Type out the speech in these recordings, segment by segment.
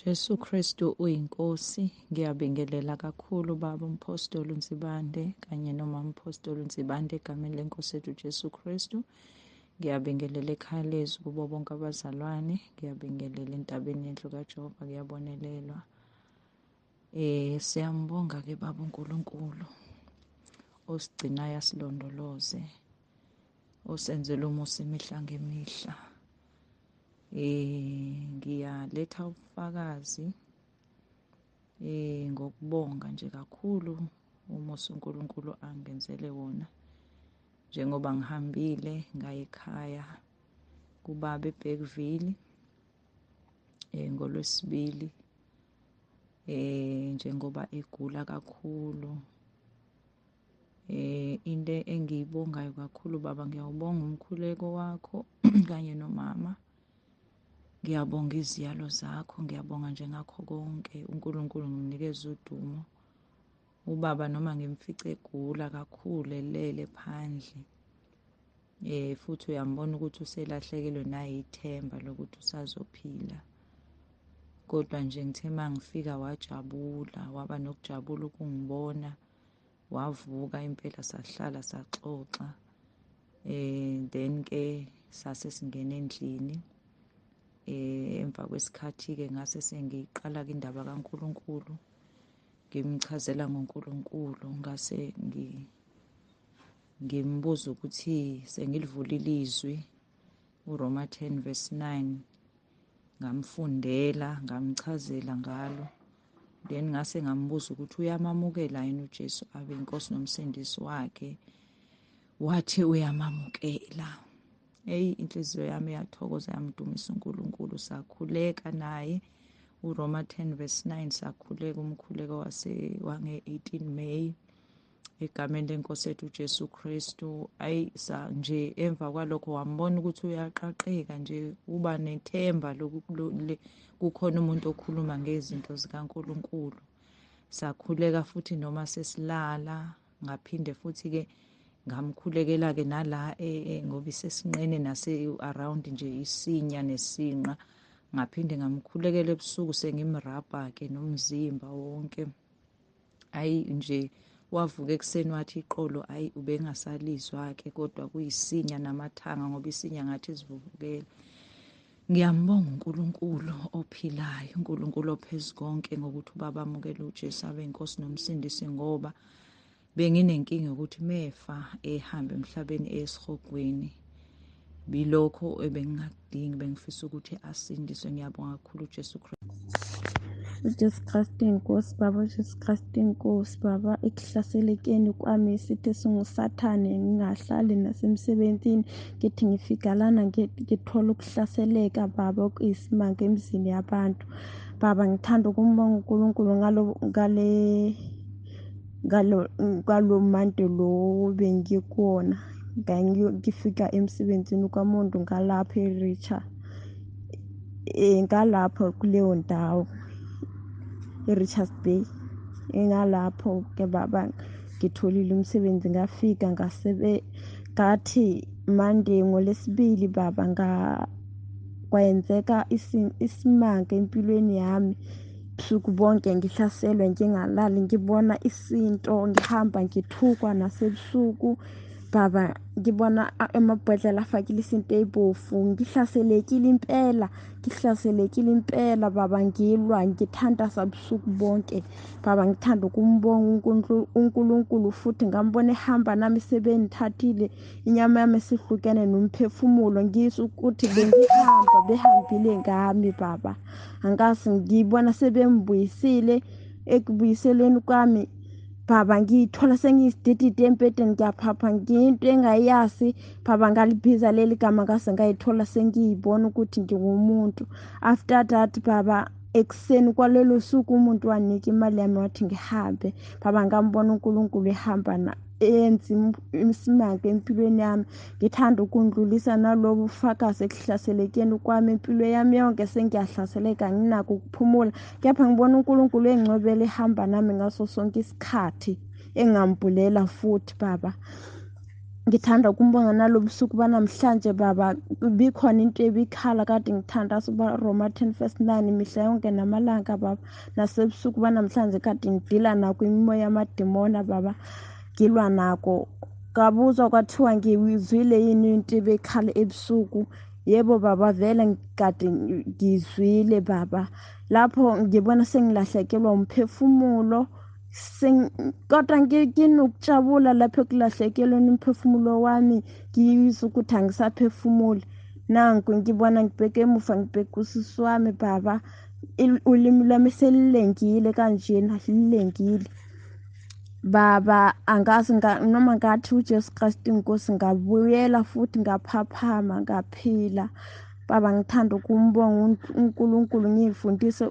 Jesu Kristu uyinkosi. Ngiyabingelela kakhulu Baba uMphostoli uNzibande kanye nomama uMphostoli uNzibande egameni lenkosi yethu Jesu Kristu. Ngiyabingelela ekhaya lethu kubo bonke abazalwane. Ngiyabingelela entabeni yendlu kaJehova kuyabonelelwa. Siyambonga-ke Baba uNkulunkulu osigcinayo asilondoloze, osenzela umusa imihla ngemihla. Ngiyaletha ubufakazi ngokubonga nje kakhulu umusa uNkulunkulu angenzele wona, njengoba ngihambile ngaya ekhaya kubaba eBergville ngoLwesibili, njengoba egula kakhulu. Into engiyibongayo kakhulu Baba, ngiyawubonga umkhuleko wakho kanye nomama. Ngiyabonga iziyalo zakho, ngiyabonga njengakho konke. uNkulunkulu ngimnikeza udumo. Ubaba noma ngimfice egula kakhulu elele phandle, futhi uyambona ukuthi uselahlekelwe nayi ithemba lokuthi usazophila, kodwa nje ngithe uma ngifika wajabula, waba nokujabula ukungibona, wavuka impela sahlala saxoxa. Then-ke sase singena endlini. Emva kwesikhathi-ke ngase sengiqala-ke indaba kaNkulunkulu, ngimchazela ngoNkulunkulu. Ngase ngimbuza ukuthi sengilivulile izwi uRoma 10:9, ngamfundela, ngamchazela ngalo. Then ngase ngambuza ukuthi uyamamukela yini uJesu abe inkosi nomsindisi wakhe. Wathi uyamamukela. Inhliziyo yami yathokoza, yamdumisa uNkulunkulu. Sakhuleka naye uRoma 10:9, sakhuleka umkhuleko wange-18 May egameni lenkosi yethu uJesu Kristu. Nje emva kwalokho wambona ukuthi uyaqaqeka nje, uba nethemba kukhona umuntu okhuluma ngezinto zikaNkulunkulu. Sakhuleka futhi noma sesilala, ngaphinde futhi-ke ngamkhulekela-ke nala ngoba isesinqeni nase-around nje isinya nesinqa. Ngaphinde ngamkhulekela ebusuku sengimrabha-ke nomzimba wonke. Nje wavuka ekuseni wathi iqolo ubengasalizwa-ke, kodwa kuyisinya namathanga ngoba isinya ngathi zivuvukele. Ngiyambonga uNkulunkulu ophilayo, uNkulunkulu ophezu konke, ngokuthi ubaba amukele uJesu abe inkosi nomsindisi, ngoba benginenkinga yokuthi mefa ehamba emhlabeni esihogweni. Bilokho ebengingakudingi, bengifisa ukuthi asindiswe. Ngiyabonga kakhulu uJesu Kristu. uJesu Kristu inkosi Baba, uJesu Kristu inkosi Baba. Ekuhlaselekeni kwami sithi singusathane, ngingahlali nasemsebenzini, ngithi ngifika lana ngithola ukuhlaseleka Baba okuyisimanga emzini yabantu. Baba, ngithanda ukumbonga uNkulunkulu ngalo mande lo bengikuwona. Ngifika emsebenzini kwamuntu ngalapho eRicha, ngalapho kuleyo ndawo eRichards Bay. Ngalapho-ke Baba ngitholile umsebenzi, ngafika ngathi Monday ngoLwesibili Baba kwayenzeka isimanga empilweni yami. Busuku bonke ngihlaselwe, ngingalali, ngibona isinto, ngihamba ngithukwa nasebusuku Baba. Ngibona amabhodlela afakile isinto ebofu. Ngihlaselekile impela Baba, ngilwa ngithandaza busuku bonke Baba. Ngithanda ukumbonga uNkulunkulu, futhi ngambona ehamba nami, sebenithathile inyama yami esihlukene nomphefumulo. Ngizwe ukuthi behambile ngami Baba. Angazi, ngibona sebembuyisile. Ekubuyiseleni kwami Baba, ngiyithola sengiyisidididi empedeni, ngiyaphapha, ngiyinto engayazi Baba. Ngalibhiza leli gama, ngase ngayithola sengiyibona ukuthi ngingumuntu. After that Baba, ekuseni kwalelo suku umuntu wanika imali yami wathi ngihambe Baba. Ngambona uNkulunkulu ehamba enza isimanga empilweni yami. Ngithanda ukundlulisa nalobu bufakazi ekuhlaselekeni kwami. Impilo yami yonke sengiyahlaseleka, nginako ukuphumula, kepha ngibona uNkulunkulu engcwebele ehamba nami ngaso sonke isikhathi, engambulela futhi Baba. ngithanda ukumbonga nalo busuku banamhlanje baba, bikhona into ebikhala kade ngithandaza uba Roma 10:9 mihla yonke namalanga baba, nasebusuku banamhlanje kade ngidila nako imimoya yamadimona baba, ngilwa nako. Ngabuzwa kwathiwa ngiyizwile yini into ebikhala ebusuku. Yebo baba, vele kade ngizwile baba. Lapho ngibona sengilahlekelwa umphefumulo, kodwa nginokujabula lapho ekulahlekelweni umphefumulo wami, ngiyizwa ukuthi angisaphefumuli. Nanku ngibona ngibheke emuva, ngibheke usisi wami baba, ulimi lwami selilengile kanjena, lilengile. Baba, angazi noma ngathi uJesu Kristu inkosi, ngabuyela futhi ngaphaphama, ngaphila. Baba, ngithanda ukumbonga uNkulunkulu,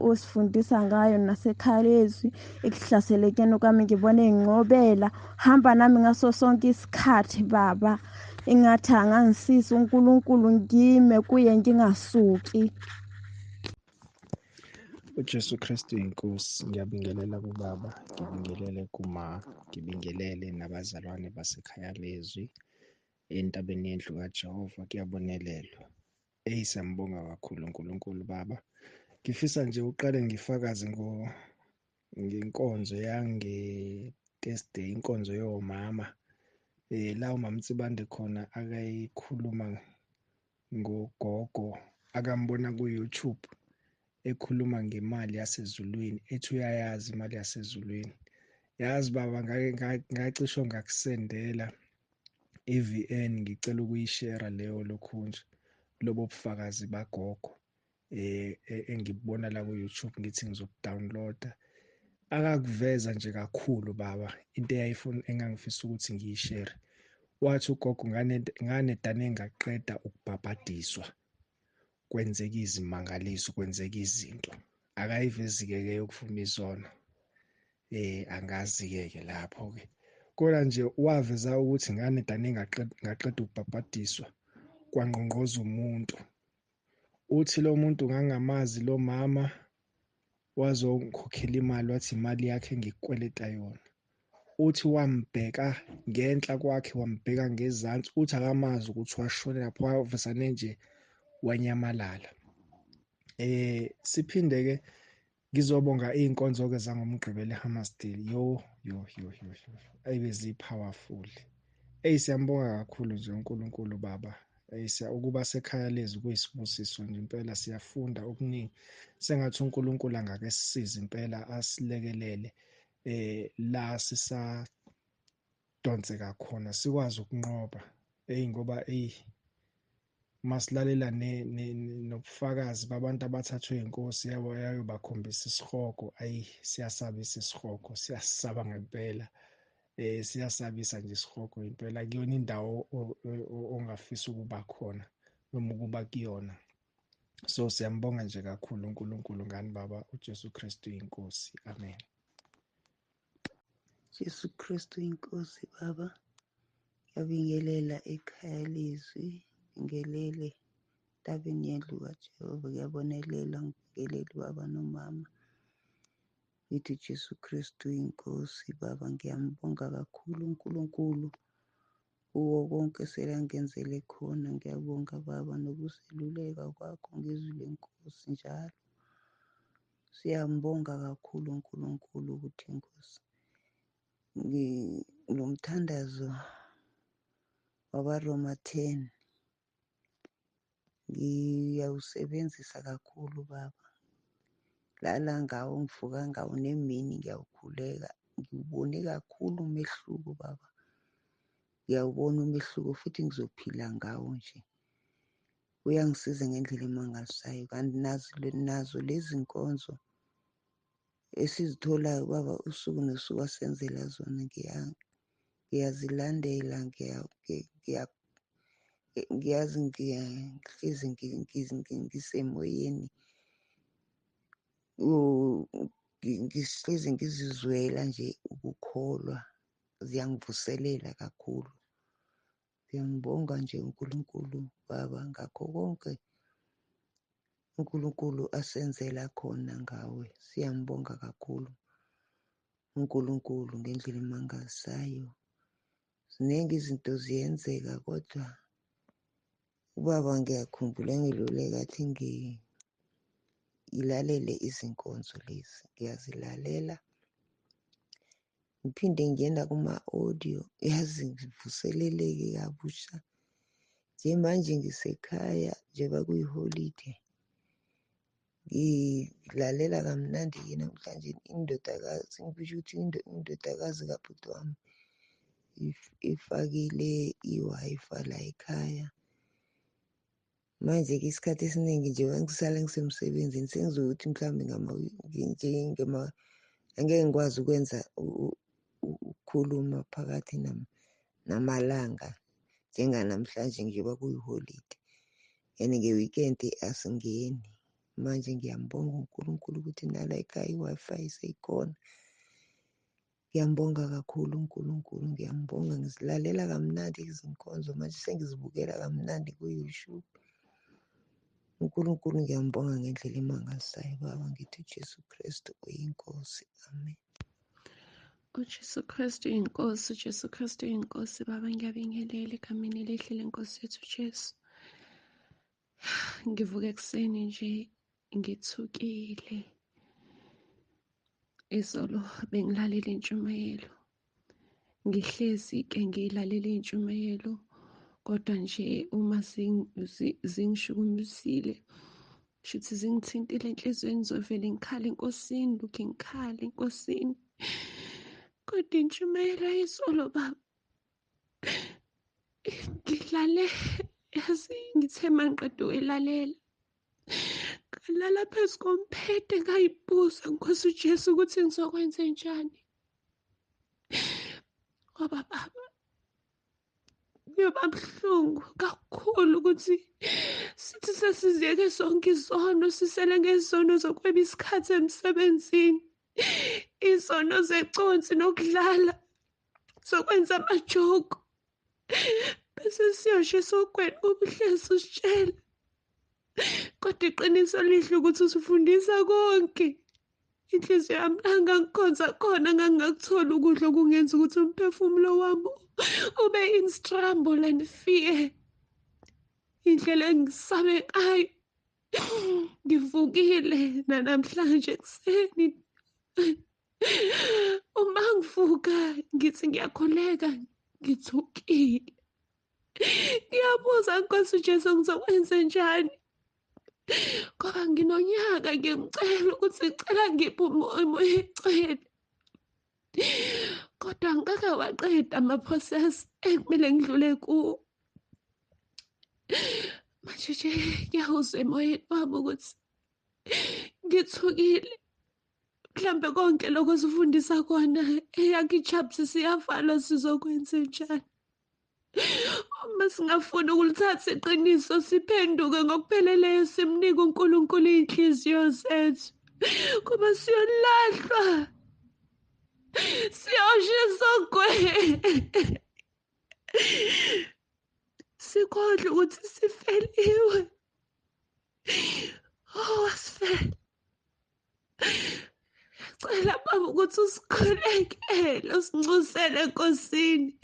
osifundisa ngayo nasekhaya lezwi ekuhlaselekeni kwami, ngibone ngingcobela, hamba nami ngaso sonke isikhathi baba, engathi angangisiza uNkulunkulu, ngime kuye ngingasuki. uJesu Kristu inkosi, ngiyabingelela kubaba, ngibingelele kuma, ngibingelele nabazalwane basekhaya lezwi entabeni yendlu kaJehova. Kuyabonelelwa. Siyambonga kakhulu uNkulunkulu baba. Ngifisa nje uqale ngifakaze ngenkonzo yange-Thursday, inkonzo yomama. La uMama Mtsibande khona akayikhuluma ngogogo akambona ku-YouTube, ekhuluma ngemali yasezulwini, ethi uyayazi imali yasezulwini. Yazi baba, ngacisho ngakusendela i-VN, ngicela ukuyishare lokhu lobo bufakazi bagogo engibona la ku-YouTube, ngithi ngizokudownloada. Akakuveza nje kakhulu baba into engangifisa ukuthi ngiyishere. Wathi ugogo, nganedane engaqeda ukubhabhadiswa, kwenzeka izimangaliso, kwenzeka izinto. Akayivezi-ke yokuvuma izono. Angazi-ke lapho-ke, kodwa nje waveza ukuthi nganedane ngaqeda ukubhabhadiswa, kwangqongqoza umuntu. Uthi lo muntu ngangamazi lo mama, wazongikhokhela imali, wathi imali yakhe ngikukweleta yona. Uthi wambheka ngenhla kwakhe, wambheka ngezansi, uthi akamazi ukuthi washone lapho, wavesane nje wanyamalala. Siphinde-ke ngizobonga iy'nkonzo-ke zangomgqibelo eHammersdale. Beziyi-powerful. Siyambonga kakhulu nje uNkulunkulu baba. Ukuba sekhaya lezwi kuyisibusiso nje impela, siyafunda okuningi. Sengathi uNkulunkulu angake sisize impela, asilekelele la sisadonseka khona, sikwazi ukunqoba ngoba masilalela nobufakazi babantu abathathwe inkosi yayobakhombisa isihogo. Siyasabisa isihogo, siyasaba ngempela. Siyasabisa nje isihogo impela. Kuyona indawo ongafisa ukuba khona noma ukuba kuyona. So siyambonga nje kakhulu uNkulunkulu, ngani baba uJesu Kristu inkosi. Amen. Jesu Kristu inkosi baba, ngiyabingelela ekhaya lezwi, ngibingelele entabeni yendlu kaJehova, kuyabonelela, ngibingelele baba nomama. Ngithi Jesu Kristu inkosi baba, ngiyambonga kakhulu uNkulunkulu kuwo konke selangenzele khona. Ngiyabonga baba nokuseluleka kwakho ngizwi lenkosi njalo. Siyambonga kakhulu uNkulunkulu ukuthi inkosi lo mthandazo wabaRoma 10 ngiyawusebenzisa kakhulu baba. Lala ngawo, ngivuka ngawo, nemini ngiyawukhuleka. Ngiwubone kakhulu umehluko baba, ngiyawubona umehluko futhi ngizophila ngawo nje. Uyangisiza ngendlela emangalisayo. Kanti nazo lezi nkonzo esizitholayo baba, usuku nosuku asenzela zona, ngiyazilandela, ngiyazi ngihlezi ngisemoyeni, ngihlezi ngizizwela nje ukukholwa. Ziyangivuselela kakhulu. Ngiyambonga nje uNkulunkulu baba ngakho konke uNkulunkulu asenzela khona ngawe. Siyambonga kakhulu uNkulunkulu ngendlela emangalisayo. ziningi izinto ziyenzeka, kodwa ubaba ngiyakhumbula ngiluleka athi ngilalele izinkonzo lezi, ngiyazilalela ngiphinde ngingena kuma-audio, yazi ngivuseleleke kabusha. Nje manje ngisekhaya njengoba kuyiholide, ngilalela kamnandi-ke namhlanje indodakazi, ngisho ukuthi indodakazi kabhuti wami ifakile i-Wi-Fi la ekhaya. Manje-ke isikhathi esiningi nje ngisale ngisemsebenzini sengizokuthi mhlawumbe angeke ngikwazi ukwenza ukukhuluma phakathi namalanga njenganamhlanje njengoba kuyiholide, and nge-weekend asingeni. Manje ngiyambonga uNkulunkulu ukuthi nala ekhaya i-Wi-Fi seyikhona. Ngiyambonga kakhulu uNkulunkulu, ngiyambonga. Ngizilalela kamnandi izinkonzo, manje sengizibukela kamnandi ku-YouTube. uNkulunkulu ngiyambonga ngendlela emangalisayo. Baba, ngithi uJesu Kristu uyinkosi. Amen. uJesu Kristu inkosi, uJesu Kristu inkosi. Baba, ngiyabingelela egameni elihle lenkosi yethu Jesu. Ngivuka ekuseni nje ngithukile. Izolo bengilalela intshumayelo, ngihlezi-ke ngiyilalela intshumayelo, kodwa nje uma zingishukumisile, shuthi zingithintile enhlizweni, ngizovele ngikhale enkosini, lokhu ngikhale enkosini. Kodwa intshumayelo yizolo baba, ngidlale, yazi ngithe mangiqeda ukuyilalela, ngalala phezu komphethe ngayibuza Nkosi uJesu ukuthi ngizokwenza njani. Ngoba baba, kuyoba buhlungu kakhulu ukuthi sithi sesiziyeke sonke izono, sisele ngezono zokweba isikhathi emsebenzini, izono zeconsi nokudlala, zokwenza amajoko, bese siyosho esogwini ubuhlezi usitshela. Kodwa iqiniso lihle ukuthi usifundisa konke. Inhliziyo yami angangikhonza khona ngangingakuthola ukudla okungenza ukuthi umphefumulo wami ube in scramble and fear. Indlela engisabe ngayo, ngivukile nanamhlanje ekuseni. Uma ngivuka ngithi ngiyakholeka, ngithukile. Ngiyabuza Nkosi uJesu ngizokwenza njani? Ngoba nginonyaka ngimcela ukuthi ngicela ngiphe umoya ecele, kodwa ngeke waqeda ama-process ekumele ngidlule kuwo. Manje nje ngiyawuzwa emoyeni wami ukuthi ngithukile. Mhlambe konke lokho sifundisa kona eyakijabsi siyavalwa, sizokwenza njani? Uma singafuni ukulithatha iqiniso, siphenduke ngokupheleleyo, simnike uNkulunkulu iy'nhliziyo zethu, kuba siyolahlwa, siyosha esogwini, sikhohlwe ukuthi sifeliwe. Oh, wasifela. Ngiyacela Baba ukuthi usikhulekele, usincusele Nkosini.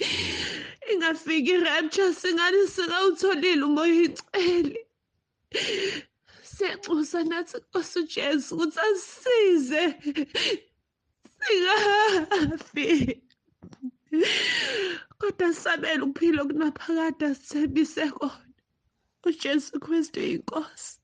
Ingafiki i-rapture singane singawutholile umoya oyicele. Siyanxusa nathi Nkosi uJesu ukuthi asisize singafi, kodwa sabele ukuphila okunaphakade, asithembise kona. uJesu Kristu inkosi.